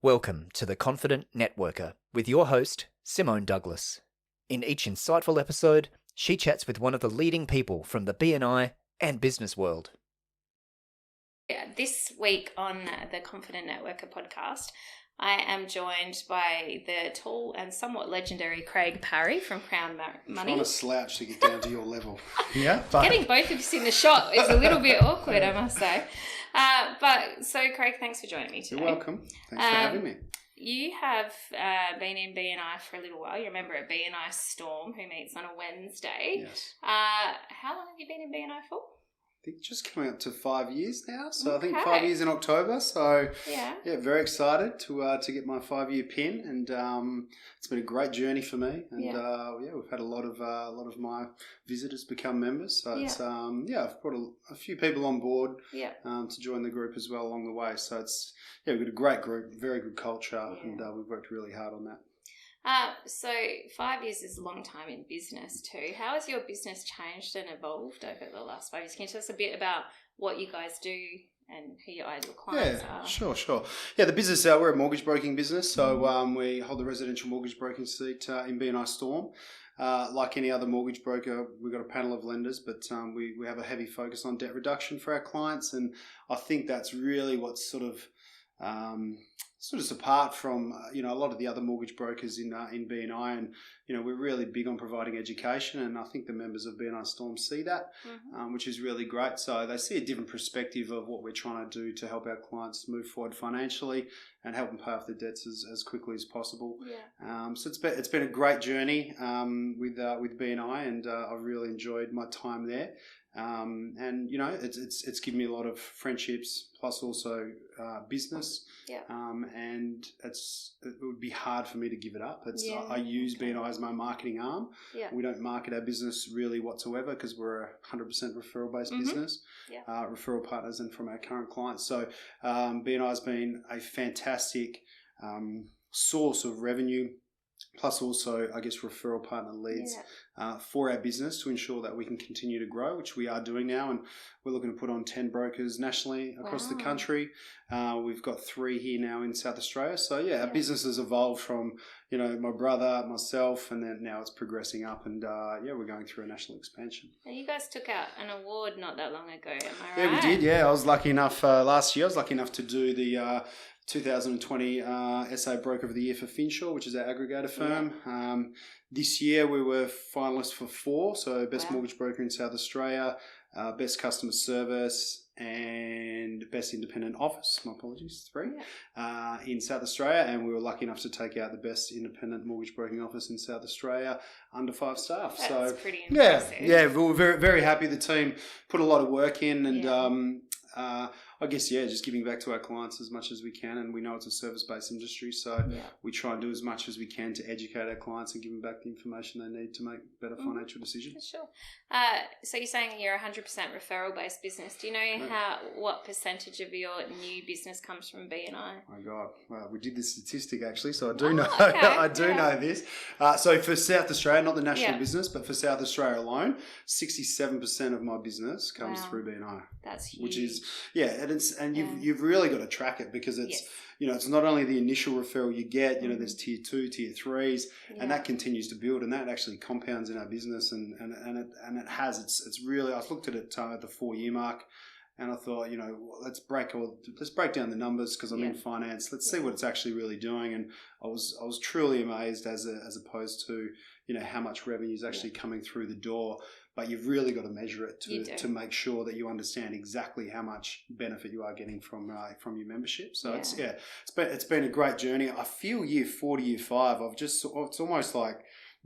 Welcome to The Confident Networker with your host, Simone Douglas. In each insightful episode, she chats with one of the leading people from the BNI and business world. This week on the Confident Networker podcast, I am joined by the tall and somewhat legendary Craig Parry from Crown Money. I'm trying to slouch to get down to your level. Yeah, but Getting both of us in the shot is a little bit awkward, I must say. So Craig, thanks for joining me today. You're welcome. Thanks for having me. You have been in BNI for a little while. You're a member at BNI Storm, who meets on a Wednesday. Yes. How long have you been in BNI for? I think just coming up to 5 years now. So Okay. I think 5 years in October. So Yeah. very excited to get my 5-year pin, and it's been a great journey for me. And we've had a lot of my visitors become members. So it's I've brought a few people on board to join the group as well along the way. So it's we've got a great group, very good culture, and we've worked really hard on that. So 5 years is a long time in business too. How has your business changed and evolved over the last 5 years? Can you tell us a bit about what you guys do and who your ideal clients are? Sure. Yeah, the business, we're a mortgage broking business. So we hold the residential mortgage broking seat in BNI Storm. Like any other mortgage broker, we've got a panel of lenders, but we have a heavy focus on debt reduction for our clients. And I think that's really what's sort of us apart from a lot of the other mortgage brokers in BNI, and we're really big on providing education, and I think the members of BNI Storm see that, which is really great. So they see a different perspective of what we're trying to do to help our clients move forward financially and help them pay off their debts as quickly as possible. So it's been a great journey with BNI, and I've really enjoyed my time there. And it's given me a lot of friendships, plus also business. And it would be hard for me to give it up. I use BNI as my marketing arm. We don't market our business really whatsoever because we're a 100% referral based business. Referral partners and from our current clients. So BNI has been a fantastic source of revenue, plus also, I guess, referral partner leads for our business to ensure that we can continue to grow, which we are doing now. And we're looking to put on 10 brokers nationally across the country. We've got 3 here now in South Australia. So, our business has evolved from, my brother, myself, and then now it's progressing up. And, we're going through a national expansion. And you guys took out an award not that long ago, am I right? Yeah, we did. I was lucky enough last year. I was lucky enough to do the 2020 SA Broker of the Year for Finshaw, which is our aggregator firm. This year we were finalists for 4, so Best Mortgage Broker in South Australia, Best Customer Service, and Best Independent Office, my apologies, 3, in South Australia. And we were lucky enough to take out the Best Independent Mortgage Broking Office in South Australia under 5 staff. That's pretty impressive. We were very, very happy. The team put a lot of work in, and I guess, just giving back to our clients as much as we can. And we know it's a service-based industry, so we try and do as much as we can to educate our clients and give them back the information they need to make better financial decisions. Sure. So you're saying you're a 100% referral-based business. Do you know what percentage of your new business comes from BNI? My God. Well, we did this statistic, actually, so I do know. I do know this. So for South Australia, not the national business, but for South Australia alone, 67% of my business comes through BNI. That's huge. Which is, you've really got to track it, because it's, it's not only the initial referral you get, there's tier 2, tier 3s, and that continues to build, and that actually compounds in our business, and it has, it's really, I looked at it at the 4-year mark, and I thought, let's break down the numbers, because I'm in finance. Let's see what it's actually really doing. And I was truly amazed as opposed to, how much revenue is actually coming through the door. But you've really got to measure it to make sure that you understand exactly how much benefit you are getting from your membership. So it's been a great journey. I feel year 4 to year 5, it's almost like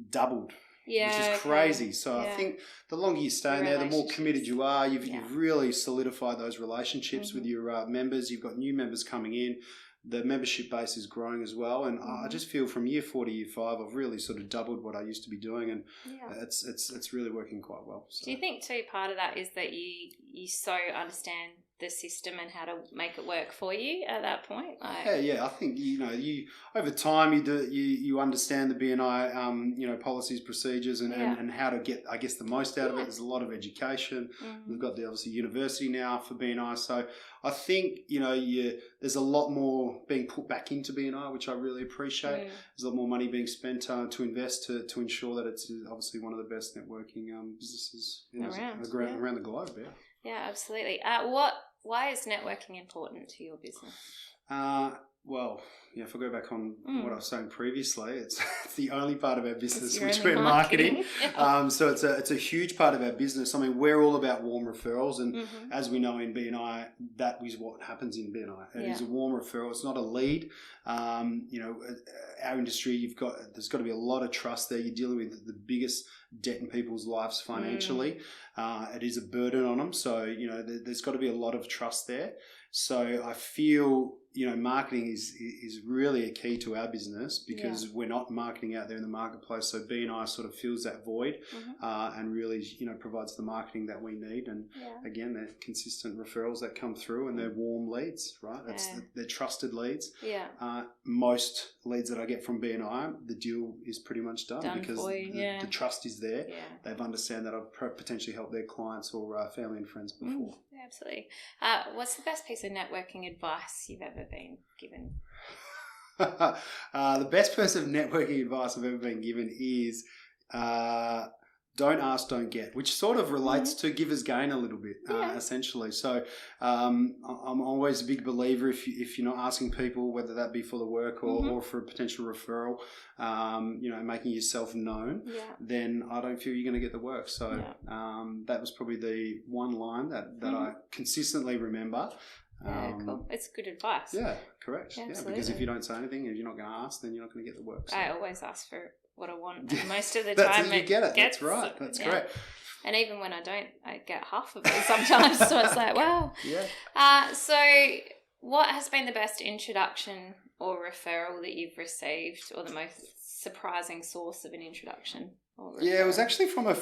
doubled. Which is crazy. So I think the longer you stay in there, the more committed you are. You've really solidified those relationships with your members. You've got new members coming in. The membership base is growing as well. And I just feel from year 4 to year 5, I've really sort of doubled what I used to be doing. And it's really working quite well. So. Do you think too part of that is that you so understand the system and how to make it work for you at that point? Yeah. I think you over time you understand the BNI policies, procedures, and how to get, I guess, the most out of it. There's a lot of education. We've got the obviously university now for BNI, so I think there's a lot more being put back into BNI, which I really appreciate. There's a lot more money being spent to invest to ensure that it's obviously one of the best networking businesses around the globe. Yeah, absolutely. Why is networking important to your business? Well, if I go back on what I was saying previously, it's the only part of our business which we're marketing. Yeah. So it's a huge part of our business. I mean, we're all about warm referrals, and as we know in BNI, that is what happens in BNI. It is a warm referral. It's not a lead. Our industry, there's got to be a lot of trust there. You're dealing with the biggest debt in people's lives financially. It is a burden on them. So, there's got to be a lot of trust there. So I feel, marketing is really a key to our business because we're not marketing out there in the marketplace. So BNI sort of fills that void and really, provides the marketing that we need. And again, they're consistent referrals that come through and they're warm leads, right? They're trusted leads. Yeah. Most leads that I get from BNI, the deal is pretty much done because the trust is there. Yeah. They've understand that I've potentially helped their clients or family and friends before. Absolutely. What's the best piece of networking advice you've ever been given? The best piece of networking advice I've ever been given is don't ask, don't get, which sort of relates to give as gain a little bit, essentially. So I'm always a big believer if you're not asking people, whether that be for the work or for a potential referral, making yourself known, then I don't feel you're going to get the work. So that was probably the one line that I consistently remember. Cool. It's good advice. Yeah, correct. Yeah, because if you don't say anything, if you're not going to ask, then you're not going to get the work. So. I always ask for what I want, and most of the time you get it. That's right. That's great. And even when I don't, I get half of it sometimes. So it's like, wow. Yeah. So what has been the best introduction or referral that you've received, or the most surprising source of an introduction? Yeah, it was actually from a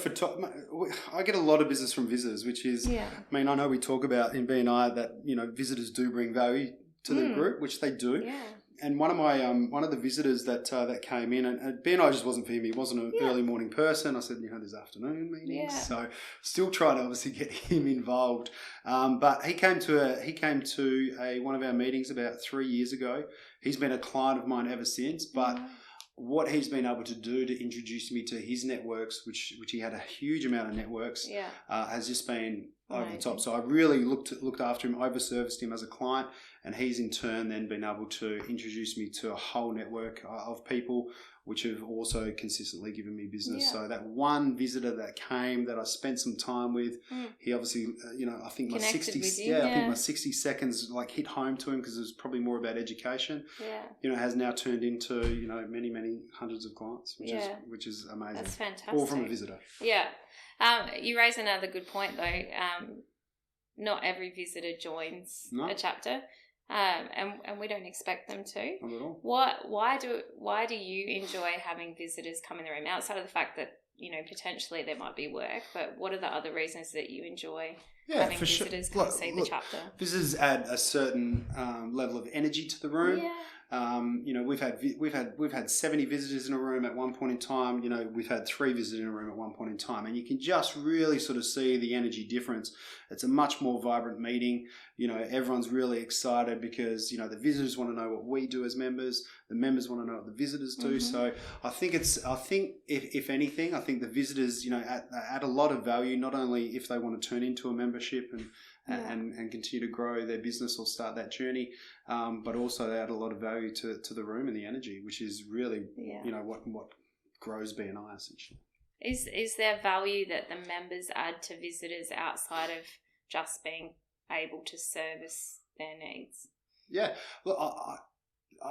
I get a lot of business from visitors, which is, I mean, I know we talk about in BNI that, visitors do bring value to the group, which they do. Yeah. And one of the visitors that came in, and BNI just wasn't for him. He wasn't an early morning person. I said, there's afternoon meetings, so still trying to obviously get him involved. But he came to one of our meetings about 3 years ago. He's been a client of mine ever since, but. What he's been able to do to introduce me to his networks, which he had a huge amount of networks, has just been over the top. So I really looked after him, overserviced him as a client, and he's in turn then been able to introduce me to a whole network of people which have also consistently given me business. Yeah. So that one visitor that came that I spent some time with, he obviously, I think my 60 seconds hit home to him because it was probably more about education. Yeah. Has now turned into, many, many hundreds of clients, which is amazing. That's fantastic. All from a visitor. Yeah. You raise another good point though. Not every visitor joins a chapter. And we don't expect them to. Not at all. Why do you enjoy having visitors come in the room, outside of the fact that potentially there might be work, but what are the other reasons that you enjoy having visitors come see the chapter? Visitors add a certain level of energy to the room. Yeah. We've had 70 visitors in a room at one point in time. We've had 3 visitors in a room at one point in time, and you can just really sort of see the energy difference. It's a much more vibrant meeting. Everyone's really excited because the visitors want to know what we do as members. The members want to know what the visitors do. So I think if anything, I think the visitors add a lot of value, not only if they want to turn into a membership and continue to grow their business or start that journey, but also they add a lot of value to the room and the energy, which is really what grows BNI essentially. Is there value that the members add to visitors outside of just being able to service their needs? Yeah, well,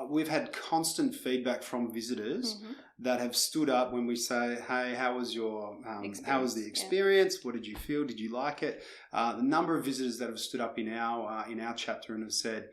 we've had constant feedback from visitors that have stood up when we say, "Hey, how was the experience? What did you feel? Did you like it?" The number of visitors that have stood up in our chapter and have said,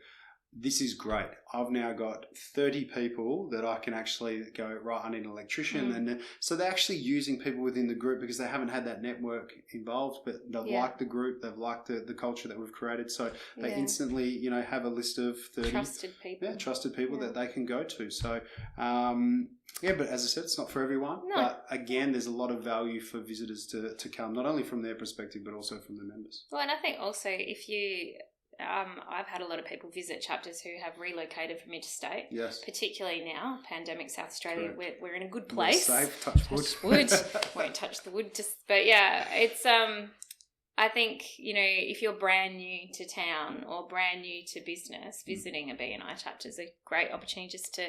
this is great. I've now got 30 people that I can actually go, right, I need an electrician. And so they're actually using people within the group because they haven't had that network involved, but they've liked the group, they've liked the culture that we've created. So they instantly, you know, have a list of 30 trusted people. Yeah, trusted people that they can go to. So, but as I said, it's not for everyone. No. But again, there's a lot of value for visitors to come, not only from their perspective, but also from the members. Well, and I think also if you... I've had a lot of people visit chapters who have relocated from interstate. Yes. Particularly now, pandemic South Australia, we're in a good place. We're safe, touch wood. Won't touch the wood. But yeah, it's I think, you know, if you're brand new to town or brand new to business, visiting a BNI chapter is a great opportunity just to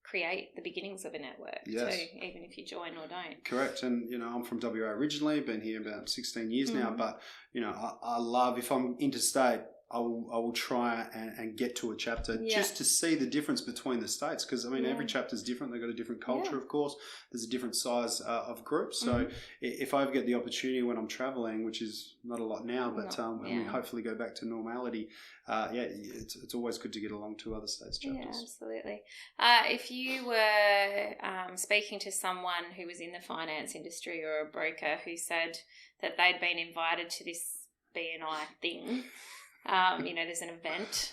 create the beginnings of a network too, even if you join or don't. Correct. And, you know, I'm from WA originally, been here about 16 years now, but, you know, I love, if I'm interstate, I will try and get to a chapter just to see the difference between the states, because I mean every chapter is different. They've got a different culture, of course. There's a different size of group. So if I ever get the opportunity when I'm traveling, which is not a lot now, but when we hopefully go back to normality, it's always good to get along to other states chapters. Yeah, absolutely. If you were speaking to someone who was in the finance industry or a broker who said that they'd been invited to this BNI thing. You know, there's an event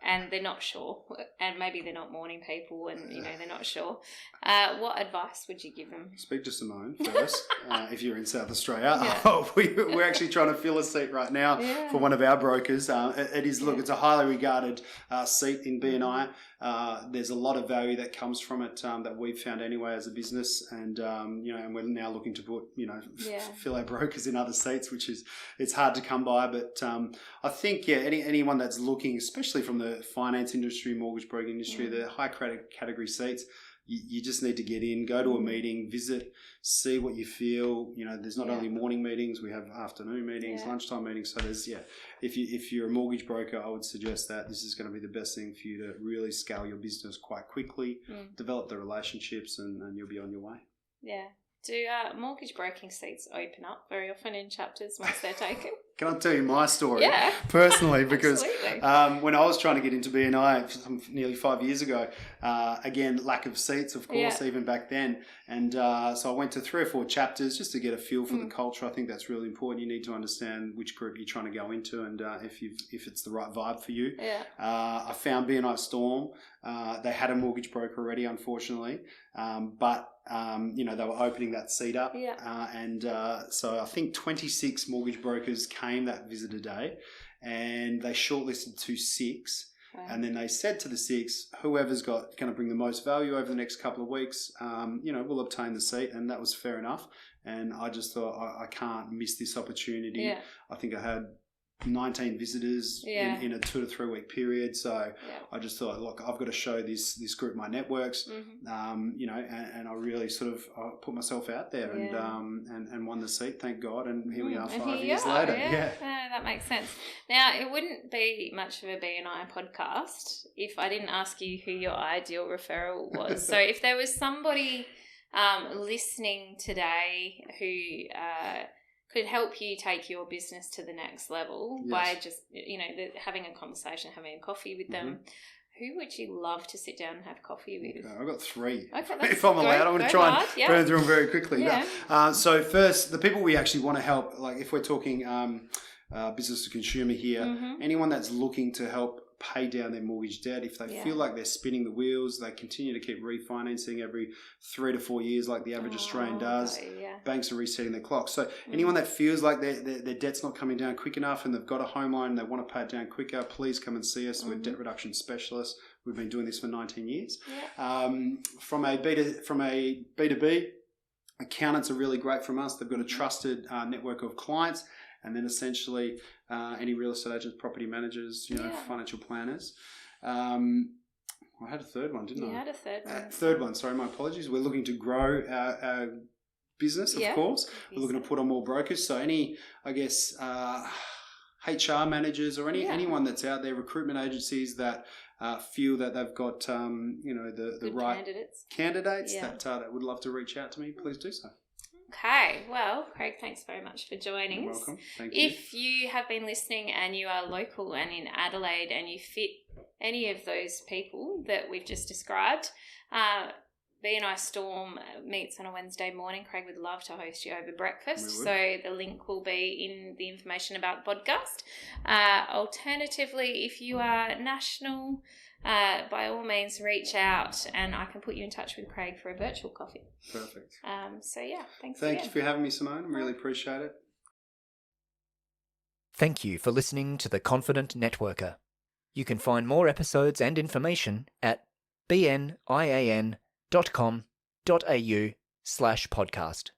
and they're not sure, and maybe they're not morning people and, you know, they're not sure. What advice would you give them? Speak to Simone first, if you're in South Australia. Yeah. We're actually trying to fill a seat right now for one of our brokers. It is, look, it's a highly regarded seat in BNI. There's a lot of value that comes from it that we've found anyway as a business, and you know, and we're now looking to put, you know, fill our brokers in other seats, which is, it's hard to come by. But I think anyone that's looking, especially from the finance industry, mortgage broking industry, the high credit category seats, you just need to get in, go to a meeting, visit, see what you feel. You know, there's not only morning meetings, we have afternoon meetings, lunchtime meetings. So there's, if you're a mortgage broker, I would suggest that this is going to be the best thing for you to really scale your business quite quickly, develop the relationships, and you'll be on your way. Yeah. Do mortgage broking seats open up very often in chapters once they're taken? Can I tell you my story personally? Because when I was trying to get into BNI nearly 5 years ago, again, lack of seats, of course, even back then. And so I went to 3 or 4 chapters just to get a feel for the culture. I think that's really important. You need to understand which group you're trying to go into and if it's the right vibe for you. I found BNI Storm. They had a mortgage broker already, unfortunately, but you know, they were opening that seat up. So I think 26 mortgage brokers came that visitor day, and they shortlisted to 6. Wow. And then they said to the 6, whoever's going to bring the most value over the next couple of weeks, you know, will obtain the seat. And that was fair enough. And I just thought, I can't miss this opportunity. I think I had 19 visitors in a 2 to 3 week period. So I just thought, look, I've got to show this group my networks, you know, and I really sort of put myself out there and won the seat, thank God. And here we are 5 years later. That makes sense. Now, it wouldn't be much of a BNI podcast if I didn't ask you who your ideal referral was. So if there was somebody listening today who could help you take your business to the next level by just, you know, having a conversation, having a coffee with them, who would you love to sit down and have coffee with? Okay, I've got 3. Okay, if I'm allowed, I'm going to try and burn through them very quickly. So first, the people we actually want to help, like if we're talking business to consumer here, anyone that's looking to help pay down their mortgage debt, if they feel like they're spinning the wheels, they continue to keep refinancing every 3 to 4 years like the average Australian does. Banks are resetting their clock. So anyone that feels like their debt's not coming down quick enough and they've got a home loan and they want to pay it down quicker, please come and see us. We're debt reduction specialists. We've been doing this for 19 years. From a B2B, accountants are really great from us. They've got a trusted network of clients. And then essentially any real estate agents, property managers, you know, financial planners. I had a third one, didn't I? You had a third one. Third one, sorry, my apologies. We're looking to grow our business, of course. We're looking to put on more brokers. So any, I guess, HR managers or anyone that's out there, recruitment agencies that feel that they've got, you know, the right candidates that would love to reach out to me, please do so. Okay, well, Craig, thanks very much for joining us. You're welcome. Thank you. If you have been listening and you are local and in Adelaide and you fit any of those people that we've just described, BNI Storm meets on a Wednesday morning. Craig would love to host you over breakfast. So the link will be in the information about the podcast. Alternatively, if you are national, by all means reach out and I can put you in touch with Craig for a virtual coffee. Perfect. So yeah, thanks Thank again. you for having me, Simone. Really appreciate it. Thank you for listening to The Confident Networker. You can find more episodes and information at bnian.com.au/podcast.